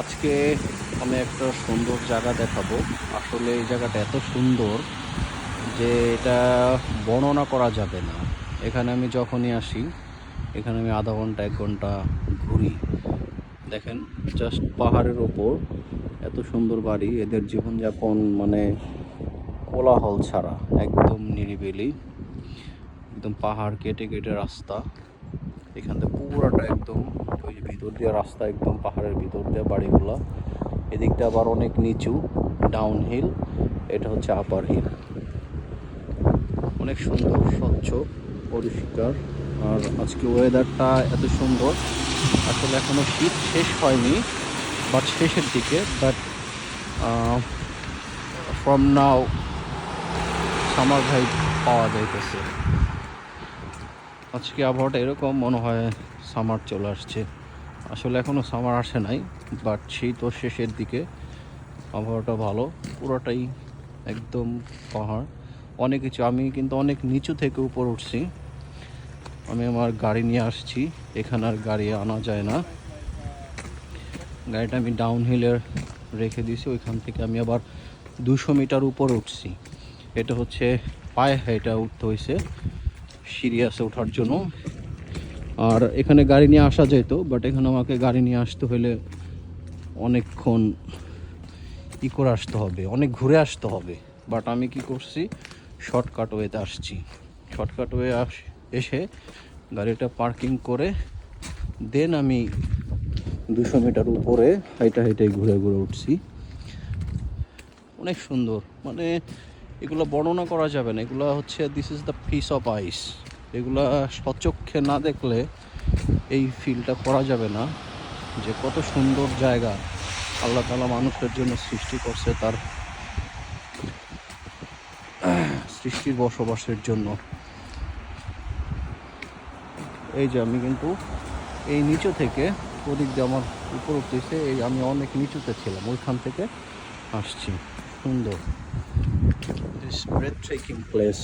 আজকে আমি একটা সুন্দর জায়গা দেখাবো। আসলে এই জায়গাটা এত সুন্দর যে এটা বর্ণনা করা যাবে না। এখানে আমি যখনই আসি, এখানে আমি আধা ঘন্টা 1 ঘন্টা ঘুরি। দেখেন, জাস্ট পাহাড়ের ওপর এত সুন্দর বাড়ি, এদের জীবনযাপন মানে কোলাহল ছাড়া, একদম নিরিবিলি, একদম পাহাড় কেটে কেটে রাস্তা। এখান থেকে পুরাটা একদম ওই ভিতর দিয়ে রাস্তা, একদম পাহাড়ের ভিতর দিয়ে বাড়িগুলা। এদিকটা আবার অনেক নিচু, ডাউন হিল, এটা হচ্ছে আপার হিল। অনেক সুন্দর, স্বচ্ছ, পরিষ্কার। আর আজকে ওয়েদারটা এত সুন্দর। আসলে এখনো শীত শেষ হয়নি, বাট শেষের দিকে, but from now summer vibe পাওয়া যাইতেছে। আজকে আবহাওয়াটা এরকম মনে হয় সামার চলে আসছে। আসলে এখনও সামার আসে নাই, বাট শীত শেষের দিকে, আবহাওয়াটা ভালো। পুরোটাই একদম পাহাড়, অনেক কিছু। আমি কিন্তু অনেক নিচু থেকে উপর উঠছি। আমি আমার গাড়ি নিয়ে আসছি, এখানে আর গাড়ি আনা যায় না। গাড়িটা আমি ডাউন হিলে রেখে দিয়েছি। ওইখান থেকে আমি আবার 200 মিটার উপরে উঠছি। এটা হচ্ছে পায়ে হেঁটে উঠতে হয়েছে, সিঁড়ি আছে ওঠার জন্য। আর এখানে গাড়ি নিয়ে আসা যেত, বাট এখানে আমাকে গাড়ি নিয়ে আসতে হলে অনেকক্ষণ করে আসতে হবে, অনেক ঘুরে আসতে হবে। বাট আমি কি করছি, শর্টকাট ওয়েতে আসছি। শর্টকাট ওয়ে এসে গাড়িটা পার্কিং করে দেন আমি 200 মিটার উপরে হাইটা হাইটাই ঘুরে ঘুরে উঠছি। অনেক সুন্দর, মানে এগুলো বর্ণনা করা যাবে না। এগুলো হচ্ছে this is the peace of eyes. এগুলা সচক্ষে না দেখলে এই ফিলটা করা যাবে না যে কত সুন্দর জায়গা আল্লাহ তাআলা মানুষের জন্য সৃষ্টি করছে, তার সৃষ্টির বসবাসের জন্য। এই যে আমি কিন্তু এই নিচু থেকে ওদিক দিয়ে আমার উপর উঠতেছে, এই আমি অনেক নিচুতে ছিলাম, ওইখান থেকে আসছি। সুন্দর, দিস ব্রেথটেকিং প্লেস।